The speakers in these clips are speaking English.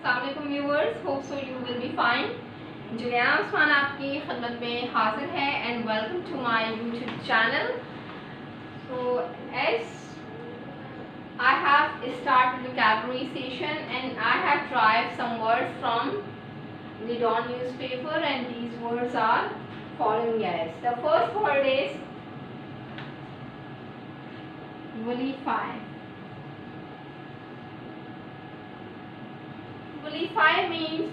अस्सलाम वालेकुम viewers, hope so you will be fine. Juliana Usman आपकी खिदमत में हाजिर है and welcome to my YouTube channel. So as I have started vocabulary session and I have tried some words from the Dawn newspaper and these words are following as. The first word is vilify. Vilify means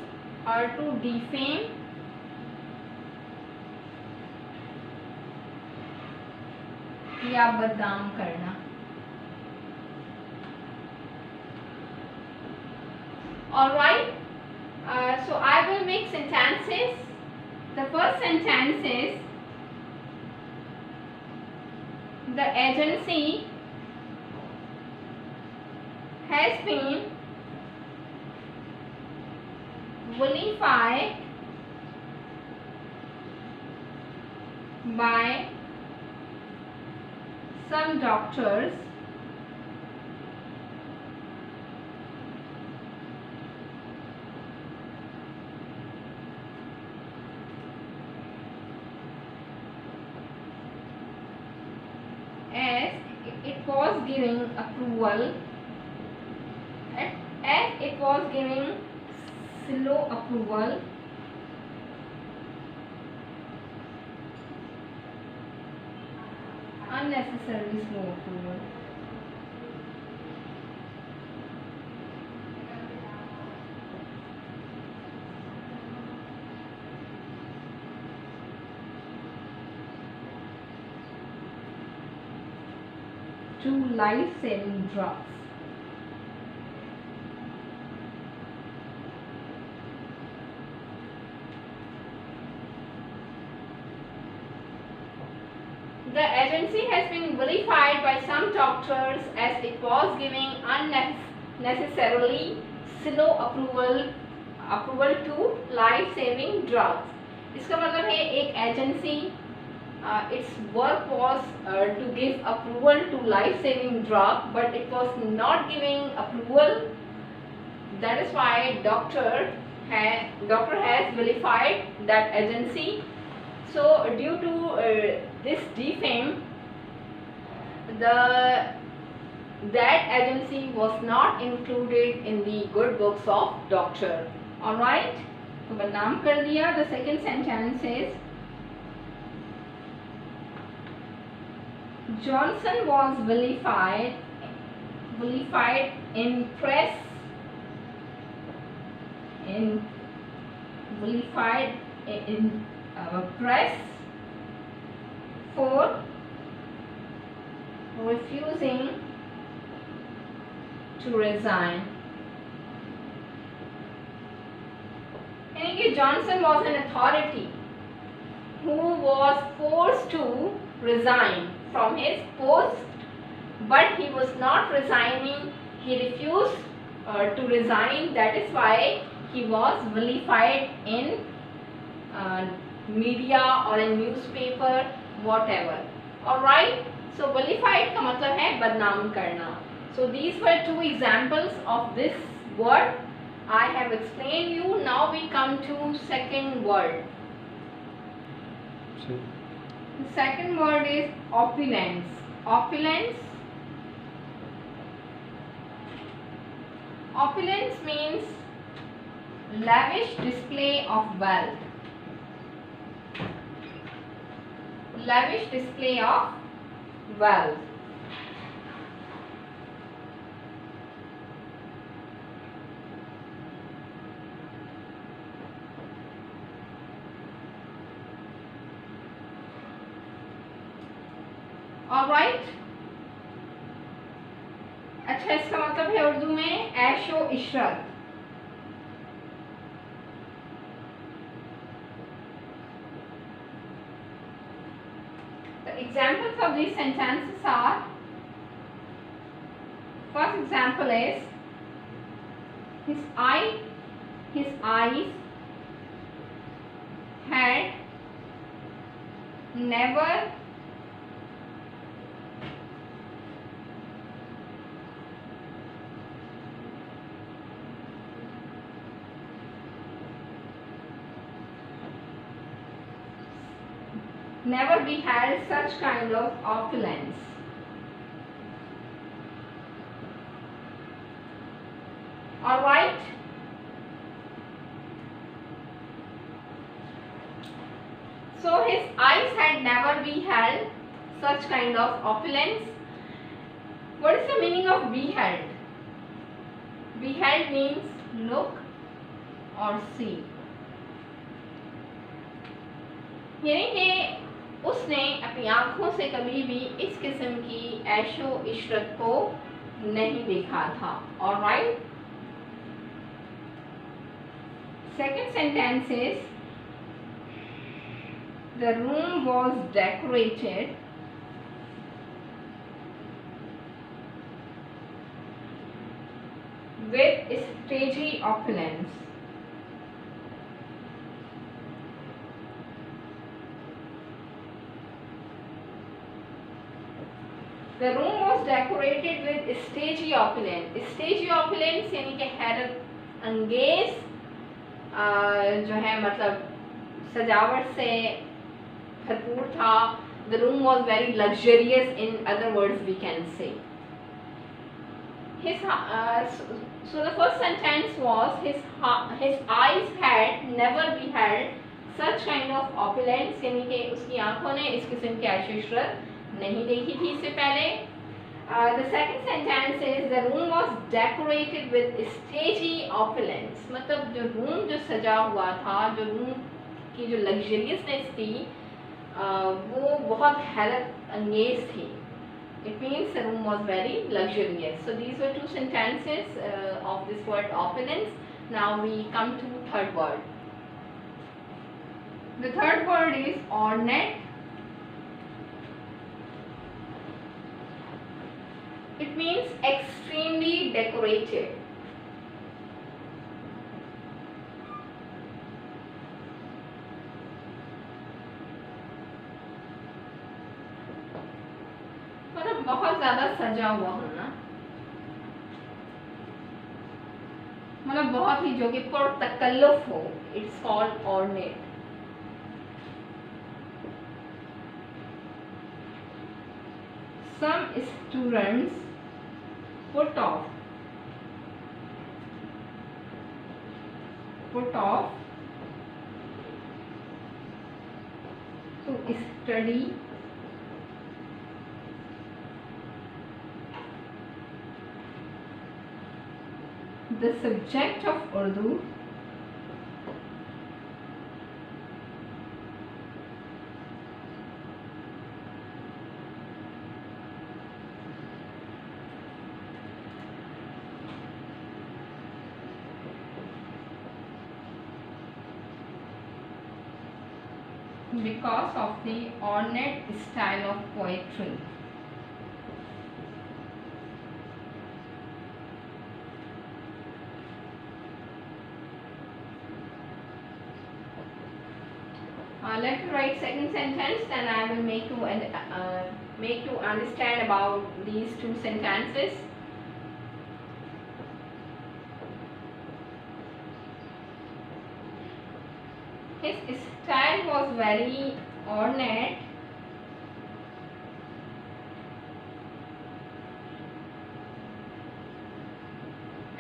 to defame, या बदनाम करना। Alright, so I will make sentences. The first sentence is the agency has been vilified by some doctors as it was giving approval, as it was giving slow approval unnecessarily slow approval. To life-saving drugs. The agency has been vilified by some doctors as it was giving unnecessarily slow approval to life-saving drugs. इसका मतलब है एक agency its work was to give approval to life-saving drug, but it was not giving approval. That is why doctor has vilified that agency. So due to this defame, that agency was not included in the good books of doctor. All right, तो बदनाम कर दिया. The second sentence is Johnson was vilified in press for refusing to resign. यानी कि Johnson was an authority who was forced to resign from his post, but he was not resigning. He refused to resign. That is why he was vilified in media or in newspaper, whatever. All right. So vilified का मतलब है बदनाम करना. So these were two examples of this word. I have explained you. Now we come to second word. The second word is opulence. Opulence. Opulence means lavish display of wealth. Lavish display of wealth. Alright. अच्छा, इसका मतलब है उर्दू में ऐशो Ishrat. The examples of these sentences are, first example is his eyes had never never beheld such kind of opulence. All right. So his eyes had never beheld such kind of opulence. What is the meaning of beheld? Beheld means look or see. यानी कि उसने अपनी आंखों से कभी भी इस किस्म की ऐशो इशरत को नहीं देखा था. All right. Second sentence is, the room was decorated with stagey opulence. The room was decorated with stagey opulence. Stagey opulence यानी कि हैरत अंगेज जो है मतलब सजावट से भरपूर था. The room was very luxurious. In other words, we can say. So the first sentence was his eyes had never beheld such kind of opulence, यानी कि उसकी आंखों ने इस किस्म की ऐशो इशरत नहीं देखी थी इससे पहले. The second sentence is, the room was decorated with stagey opulence. मतलब जो रूम जो सजा हुआ था, जो रूम की जो लग्जरियसनेस थी वो बहुत हैरत अंगेज थी. It means the room was very luxurious. So these were two sentences of this word opulence. Now we come to third word. The third word is ornate. It means extremely decorated. मतलब बहुत ज़्यादा सजा हुआ होना, मतलब बहुत ही जो कि पुरतकल्लुफ हो. It's called ornate. Some students put off to study the subject of Urdu because of the ornate style of poetry. Let me write second sentence, and I will make you understand about these two sentences. His style was very ornate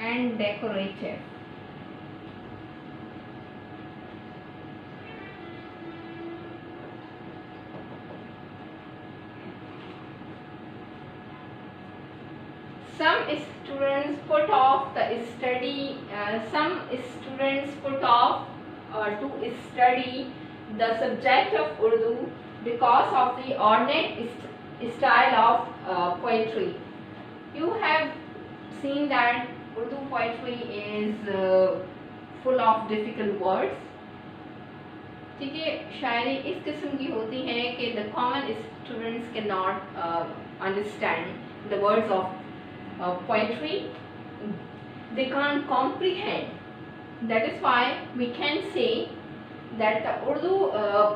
and decorative. Some students put off to study the subject of Urdu because of the ornate style of poetry. You have seen that Urdu poetry is full of difficult words. ठीक है, शायरी इस किस्म की होती है कि the common students cannot understand the words of poetry. They can't comprehend. That is why we can say that the Urdu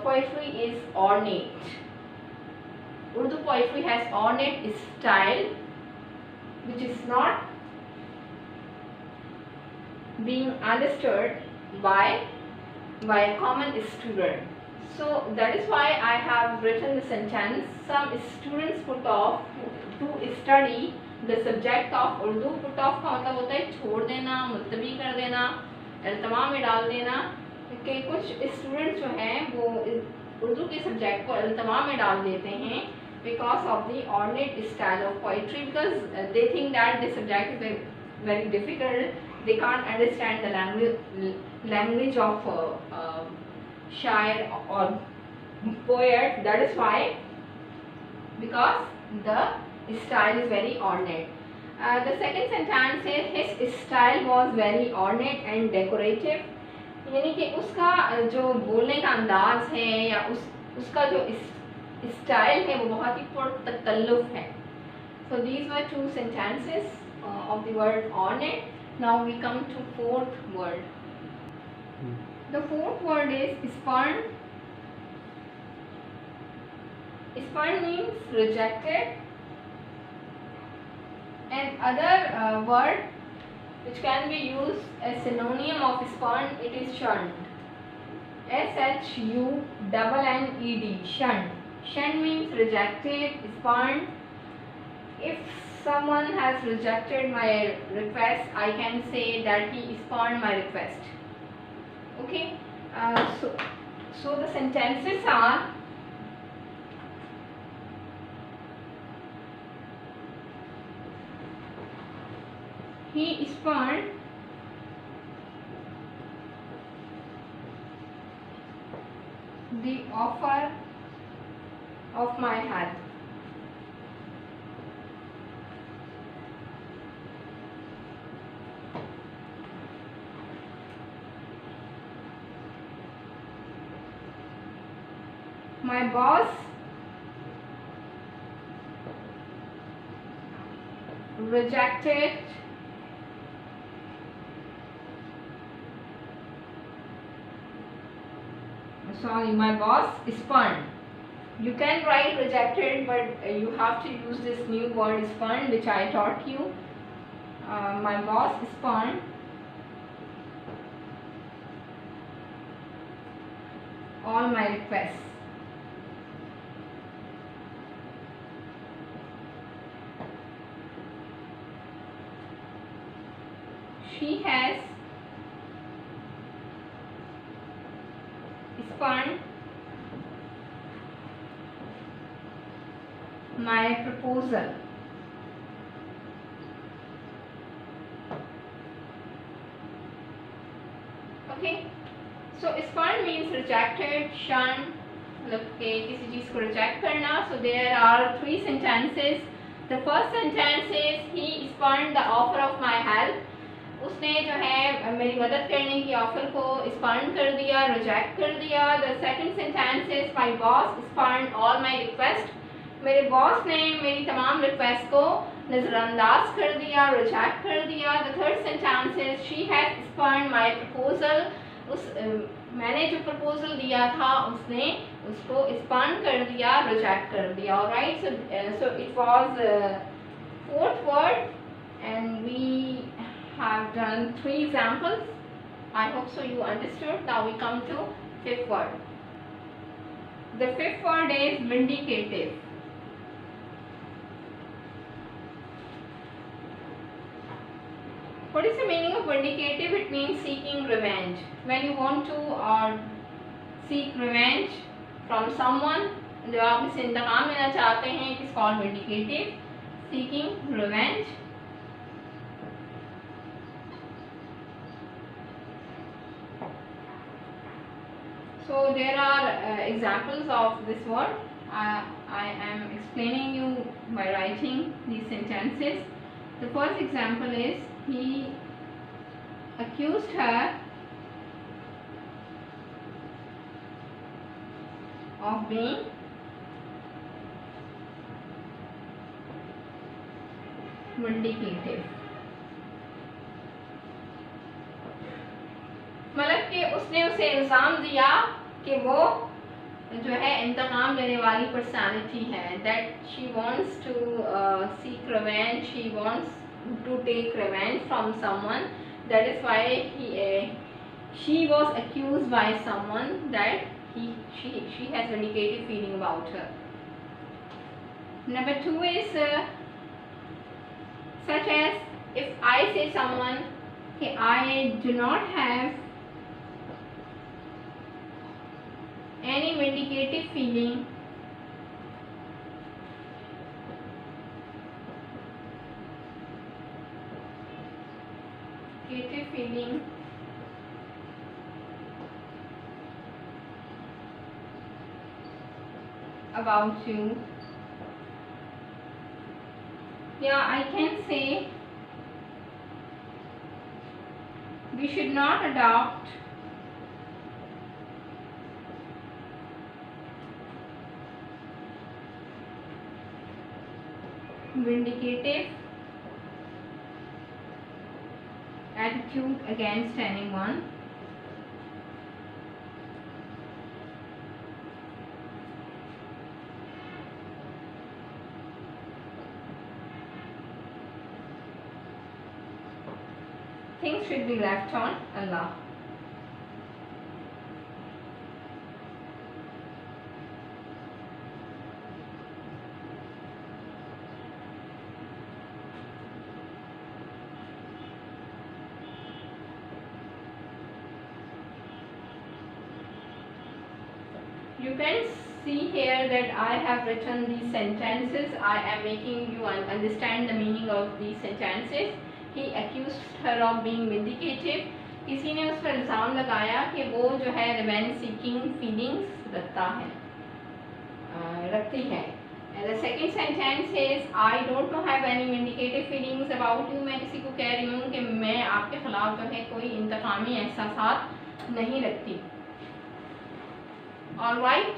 poetry is ornate. Urdu poetry has ornate style, which is not being understood by a common student. So that is why I have written the sentence. Some students put off to study the subject of Urdu. Put off का मतलब होता है छोड़ देना, मुलतवी कर देना, इल्तमा में डाल देना कि कुछ स्टूडेंट्स जो हैं वो उर्दू के सब्जेक्ट को इल्तमा में डाल देते हैं because of the ornate style of poetry, because they think that the subject is very difficult. They can't understand the language of shair or poet. That is why, because the style is very ornate. The second sentence is his style was very ornate and decorative. यानी कि उसका जो बोलने का अंदाज है या उसका जो स्टाइल है वो बहुत ही पुरतकल्लुफ है. So these were two sentences of the word ornate. Now we come to fourth word. The fourth word is spurned. Spurned means rejected. And other word which can be used as synonym of spurned, it is shunned. SHUNNED. Shunned. Shunned means rejected, spurned. If someone has rejected my request, I can say that he spurned my request. Okay. So the sentences are: he spurned the offer of my help. My boss rejected my boss spurned. You can write rejected, but you have to use this new word spurned, which I taught you. My boss spurned all my requests. She has spurned my proposal. Okay, so spurned means rejected, shunned, मतलब कि किसी चीज़ को reject करना. So there are three sentences. The first sentence is he spurned the offer of my help. उसने जो है मेरी मदद करने की ऑफर को स्पर्न कर दिया, रिजेक्ट कर दिया. The second sentence is my boss spurn all my request. मेरे बॉस ने मेरी तमाम रिक्वेस्ट को नज़रअंदाज कर दिया, रिजेक्ट कर दिया. The third sentence is she has spurn my proposal. उस मैंने जो प्रपोजल दिया था उसने उसको स्पर्न कर दिया, रिजेक्ट कर दिया. Alright, so it was fourth word and we have done 3 examples. I hope so you understood. Now we come to fifth word. The fifth word is vindicative. What is the meaning of vindicative? It means seeking revenge. When you want to seek revenge from someone, जब आप इससे इंतकाम लेना चाहते हैं, it is called vindicative. Seeking revenge. So there are examples of this word. I am explaining you by writing these sentences. The first example is he accused her of being vindicative. मतलब कि उसने उसे इल्ज़ाम दिया कि वो जो है इंतकाम लेने वाली पर्सनालिटी है. That she wants to seek revenge, she wants to take revenge from someone. That is why she was accused by someone that she has vindicative feeling about her. Number 2 is such as if I say someone, okay, I do not have any vindicative feeling about you. Yeah, I can say we should not adopt vindicative attitude against anyone. Things should be left on Allah. You can see here that I have written these sentences. I am making you understand the meaning of these sentences. He accused her of being vindicative. किसी ने उस पर इल्ज़ाम लगाया कि वो जो है रिवेंज सीकिंग फीलिंग्स रखती है. And the second sentence is I don't have any vindicative feelings about you. मैं किसी को कह रही हूँ कि मैं आपके खिलाफ जो है कोई इंतकामी एहसासात नहीं रखती. All right.